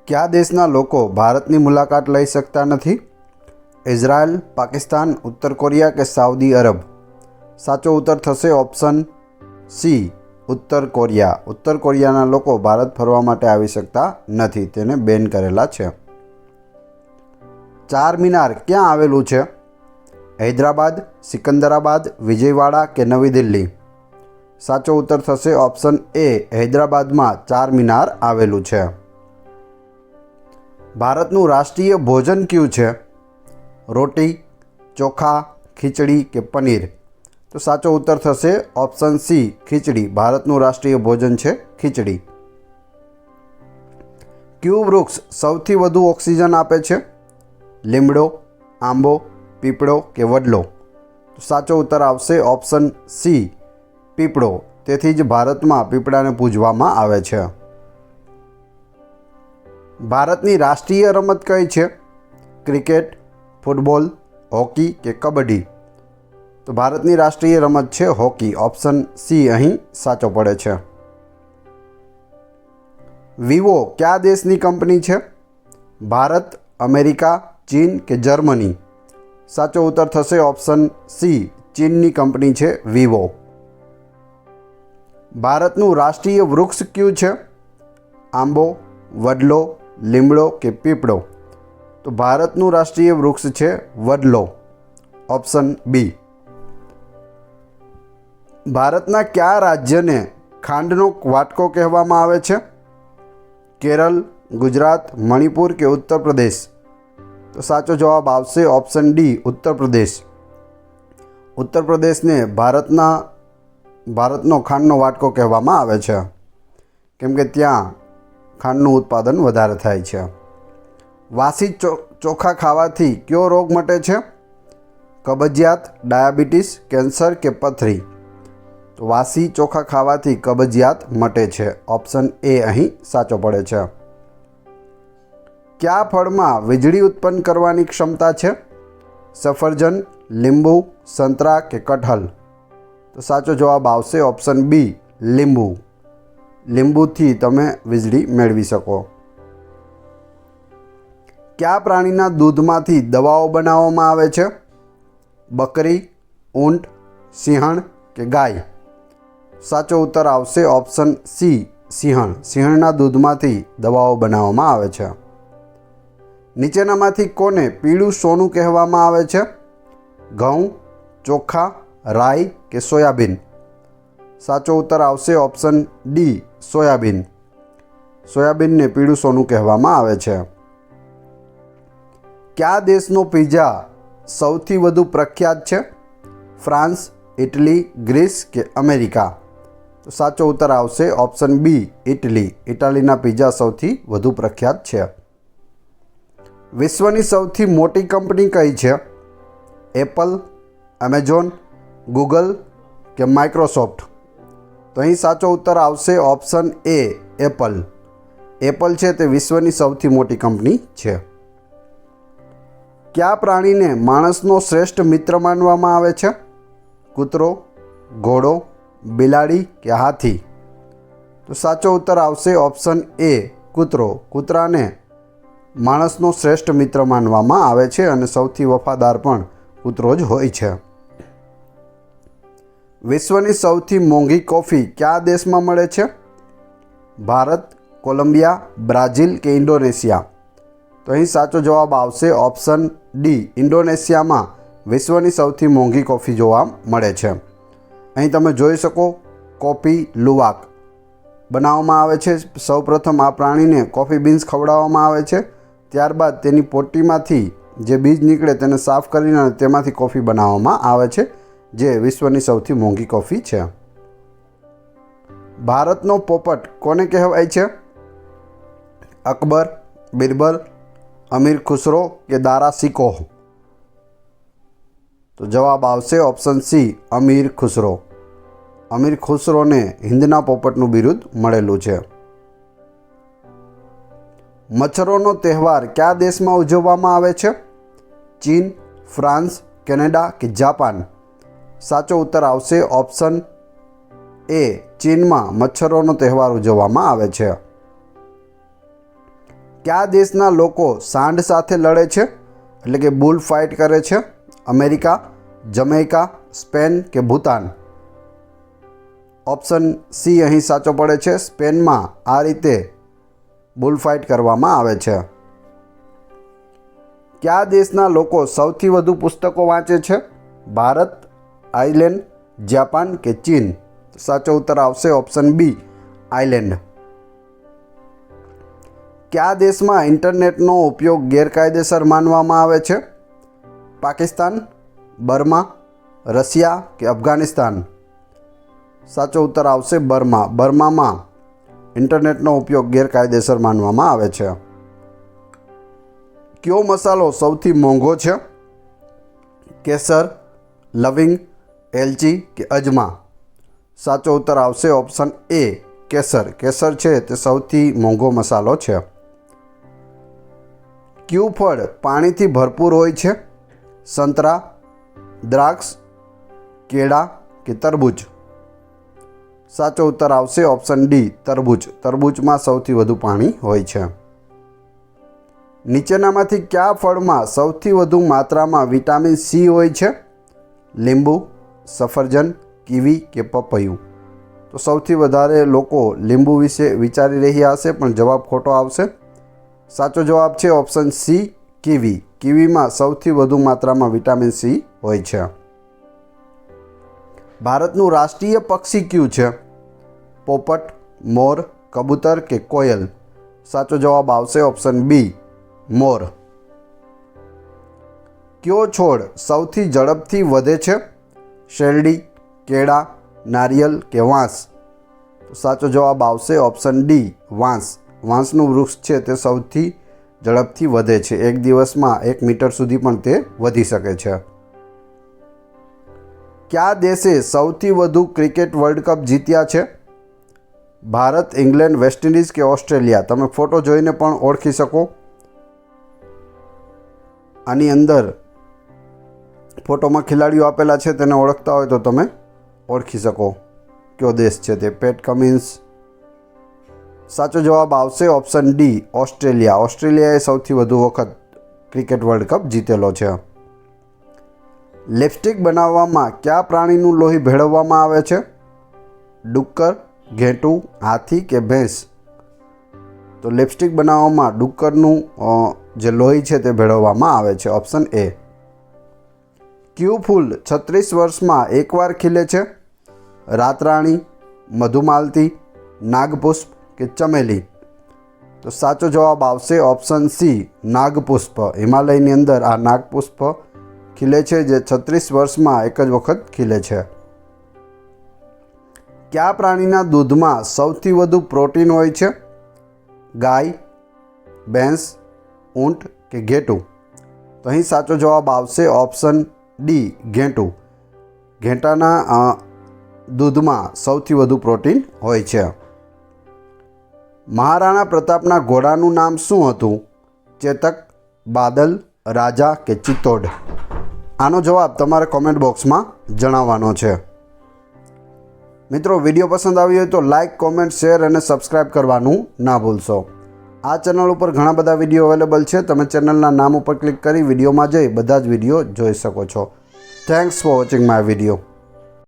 કયા દેશના લોકો ભારતની મુલાકાત લઈ શકતા નથી? ઇઝરાયલ, પાકિસ્તાન, ઉત્તર કોરિયા કે સાઉદી અરબ? સાચો ઉત્તર થશે ઓપ્શન સી, ઉત્તર કોરિયા. ઉત્તર કોરિયાના લોકો ભારત ફરવા માટે આવી શકતા નથી, તેને બેન કરેલા છે. ચાર મિનાર ક્યાં આવેલું છે? હૈદરાબાદ, સિકંદરાબાદ, વિજયવાડા કે નવી દિલ્હી? સાચો ઉત્તર થશે ઓપ્શન એ, હૈદરાબાદમાં ચાર મિનાર આવેલું છે. ભારતનું રાષ્ટ્રીય ભોજન કયું છે? રોટી, ચોખા, ખીચડી કે પનીર? તો સાચો ઉત્તર થશે ઓપ્શન સી, ખીચડી. ભારતનું રાષ્ટ્રીય ભોજન છે ખીચડી. કયું વૃક્ષ સૌથી વધુ ઓક્સિજન આપે છે? લીમડો, આંબો, પીપળો કે વડલો? તો સાચો ઉત્તર આવશે ઓપ્શન સી, પીપળો. તેથી જ ભારતમાં પીપળાને પૂજવામાં આવે છે. ભારતની રાષ્ટ્રીય રમત કઈ છે? ક્રિકેટ, ફૂટબોલ, હોકી કે કબડ્ડી? તો ભારતની રાષ્ટ્રીય રમત છે હોકી. ઓપ્શન સી અહીં સાચો પડે છે. વિવો કયા દેશની કંપની છે? ભારત, અમેરિકા, ચીન કે જર્મની? સાચો ઉત્તર થશે ઓપ્શન સી, ચીનની કંપની છે વિવો. ભારતનું રાષ્ટ્રીય વૃક્ષ કયું છે? આંબો, વડલો, લીમડો કે પીપળો? તો ભારતનું રાષ્ટ્રીય વૃક્ષ છે વડલો. Option B. ભારતના કયા રાજ્યને ખાંડનો વાટકો કહેવામાં આવે છે? કેરળ, ગુજરાત, મણિપુર કે ઉત્તર પ્રદેશ? તો સાચો જવાબ આવશે ઓપ્શન ડી, ઉત્તર પ્રદેશ. ઉત્તર પ્રદેશને ભારતનો ખાંડનો વાટકો કહેવામાં આવે છે, કેમ કે ત્યાં ખાંડનું ઉત્પાદન વધારે થાય છે. વાસી ચોખા ખાવાથી કયો રોગ મટે છે? કબજિયાત, ડાયાબિટીસ, કેન્સર કે પથરી? તો વાસી ચોખા ખાવાથી કબજિયાત મટે છે. ઓપ્શન એ અહીં સાચો પડે છે. કયા ફળમાં વીજળી ઉત્પન્ન કરવાની ક્ષમતા છે? સફરજન, લીંબુ, સંતરા કે કઠહલ? તો સાચો જવાબ આવશે ઓપ્શન બી, લીંબુ. લીંબુથી તમે વીજળી મેળવી શકો. કયા પ્રાણીના દૂધમાંથી દવાઓ બનાવવામાં આવે છે? બકરી, ઊંટ, સિંહણ કે ગાય? સાચો ઉત્તર આવશે ઓપ્શન સી, સિંહણ. સિંહણના દૂધમાંથી દવાઓ બનાવવામાં આવે છે. નીચેનામાંથી કોને પીળું સોનું કહેવામાં આવે છે? ઘઉં, ચોખા, રાઈ કે સોયાબીન? સાચો ઉત્તર આવશે ઓપ્શન ડી, સોયાબીન. સોયાબીનને પીળું સોનું કહેવામાં આવે છે. કયા દેશનો પિઝા સૌથી વધુ પ્રખ્યાત છે? ફ્રાન્સ, ઇટલી, ગ્રીસ કે અમેરિકા? તો સાચો ઉત્તર આવશે ઓપ્શન બી, ઇટલી. ઇટાલીના પિઝા સૌથી વધુ પ્રખ્યાત છે. વિશ્વની સૌથી મોટી કંપની કઈ છે? એપલ, એમેઝોન, ગૂગલ કે માઇક્રોસોફ્ટ? તો અહીં સાચો ઉત્તર આવશે ઓપ્શન એ, એપલ. એપલ છે તે વિશ્વની સૌથી મોટી કંપની છે. કયા પ્રાણીને માણસનો શ્રેષ્ઠ મિત્ર માનવામાં આવે છે? કૂતરો, ઘોડો, બિલાડી કે હાથી? તો સાચો ઉત્તર આવશે ઓપ્શન એ, કૂતરો. કૂતરાને માણસનો શ્રેષ્ઠ મિત્ર માનવામાં આવે છે અને સૌથી વફાદાર પણ કૂતરો જ હોય છે. વિશ્વની સૌથી મોંઘી કોફી કયા દેશમાં મળે છે? ભારત, કોલંબિયા, બ્રાઝિલ કે ઇન્ડોનેશિયા? તો અહીં સાચો જવાબ આવશે ઓપ્શન ડી, ઇન્ડોનેશિયામાં વિશ્વની સૌથી મોંઘી કોફી જોવા મળે છે. અહીં તમે જોઈ શકો, કોફી લુવાક બનાવવામાં આવે છે. સૌપ્રથમ આ પ્રાણીને કોફી બીન્સ ખવડાવવામાં આવે છે. ત્યારબાદ તેની પોટીમાંથી જે બીજ નીકળે તેને સાફ કરીને તેમાંથી કોફી બનાવવામાં આવે છે, જે વિશ્વની સૌથી મોંઘી કોફી છે. ભારતનો પોપટ કોને કહેવાય છે? અકબર, બિરબલ, અમીર ખુસરો કે દારા સિકોહ? તો જવાબ આવશે ઓપ્શન સી, અમીર ખુસરો. અમીર ખુસરોને હિન્દના પોપટનું બિરુદ મળેલું છે. મચ્છરોનો તહેવાર કયા દેશમાં ઉજવવામાં આવે છે? ચીન, ફ્રાન્સ, કેનેડા કે જાપાન? સાચો ઉત્તર આવશે ઓપ્શન એ, ચીનમાં મચ્છરોનો તહેવાર ઉજવવામાં આવે છે. કયા દેશના લોકો સાંઢ સાથે લડે છે, એટલે કે બુલ ફાઇટ કરે છે? અમેરિકા, જમૈકા, સ્પેન કે ભૂતાન? ઓપ્શન સી અહીં સાચો પડે છે. સ્પેનમાં આ રીતે બુલ ફાઇટ કરવામાં આવે છે. કયા દેશના લોકો સૌથી વધુ પુસ્તકો વાંચે છે? ભારત, આઇલેન્ડ, જાપાન કે ચીન? સાચો ઉત્તર આવશે ઓપ્શન બી, આઇલેન્ડ. કયા દેશમાં ઇન્ટરનેટનો ઉપયોગ ગેરકાયદેસર માનવામાં આવે છે? પાકિસ્તાન, બર્મા, રશિયા કે અફઘાનિસ્તાન? સાચો ઉત્તર આવશે બર્મા. બર્મામાં ઇન્ટરનેટનો ઉપયોગ ગેરકાયદેસર માનવામાં આવે છે. કયો મસાલો સૌથી મોંઘો છે? કેસર, લવિંગ, એલચી કે અજમા? સાચો ઉત્તર આવશે ઓપ્શન એ, કેસર. કેસર છે તે સૌથી મોંઘો મસાલો છે. કયું ફળ પાણીથી ભરપૂર હોય છે? સંતરા, દ્રાક્ષ, કેળા કે તરબૂચ? સાચો ઉત્તર આવશે ઓપ્શન ડી, તરબૂચ. તરબૂચમાં સૌથી વધુ પાણી હોય છે. નીચેનામાંથી કયા ફળમાં સૌથી વધુ માત્રામાં વિટામિન સી હોય છે? લીંબુ, સફરજન, કીવી કે પપૈયું? તો સૌથી વધારે લોકો લીંબુ વિશે વિચારી રહ્યા હશે, પણ જવાબ ખોટો આવશે. સાચો જવાબ છે ઓપ્શન સી, કીવી. કીવીમાં સૌથી વધુ માત્રામાં વિટામિન સી હોય છે. ભારતનું રાષ્ટ્રીય પક્ષી કયું છે? પોપટ, મોર, કબૂતર કે કોયલ? સાચો જવાબ આવશે ઓપ્શન બી, મોર. કયો છોડ સૌથી ઝડપથી વધે છે? શેરડી, કેળા, નારિયેલ કે વાંસ? તો સાચો જવાબ આવશે ઓપ્શન ડી, વાંસ. વાંસનું વૃક્ષ છે તે સૌથી ઝડપથી વધે છે. એક દિવસમાં 1 મીટર સુધી પણ તે વધી શકે છે. કયા દેશે સૌથી વધુ ક્રિકેટ વર્લ્ડ કપ જીત્યા છે? ભારત, ઇંગ્લેન્ડ, વેસ્ટ ઇન્ડિઝ કે ઓસ્ટ્રેલિયા? તમે ફોટો જોઈને પણ ઓળખી શકો. આની અંદર ફોટોમાં ખેલાડીઓ આપેલા છે, તેને ઓળખતા હોય તો તમે ઓળખી શકો કયો દેશ છે તે. Pat Cummins. સાચો જવાબ આવશે ઓપ્શન ડી, ઓસ્ટ્રેલિયા. ઓસ્ટ્રેલિયાએ સૌથી વધુ વખત ક્રિકેટ વર્લ્ડ કપ જીતેલો છે. લિપસ્ટિક બનાવવામાં કયા પ્રાણીનું લોહી ભેળવવામાં આવે છે? ડુક્કર, ઘેટું, હાથી કે ભેંસ? તો લિપસ્ટિક બનાવવામાં ડુક્કરનું જે લોહી છે તે ભેળવવામાં આવે છે. Option A. કયું ફૂલ 36 વર્ષમાં એકવાર ખીલે છે? રાતરાણી, મધુમાલતી, નાગપુષ્પ કે ચમેલી? તો સાચો જવાબ આવશે ઓપ્શન સી, નાગપુષ્પ. હિમાલયની અંદર આ નાગપુષ્પ ખીલે છે, જે 36 વર્ષમાં એક જ વખત ખીલે છે. કયા પ્રાણીના દૂધમાં સૌથી વધુ પ્રોટીન હોય છે? ગાય, ભેંસ, ઊંટ કે ઘેટું? તો અહીં સાચો જવાબ આવશે ઓપ્શન ડી, ઘેટું. ઘેટાના દૂધમાં સૌથી વધુ પ્રોટીન હોય છે. મહારાણા પ્રતાપના ઘોડાનું નામ શું હતું? ચેતક, બાદલ, રાજા કે ચિત્તોડ? આનો જવાબ તમારે કોમેન્ટ બોક્સમાં જણાવવાનો છે. મિત્રો, વિડીયો પસંદ આવ્યો હોય તો લાઇક, કોમેન્ટ, શેર અને સબસ્ક્રાઈબ કરવાનું ના ભૂલશો. આ ચેનલ ઉપર ઘણા બધા વિડીયો અવેલેબલ છે. તમે ચેનલના નામ ઉપર ક્લિક કરી વિડીયોમાં જઈ બધા જ વિડીયો જોઈ શકો છો. Thanks for watching my video.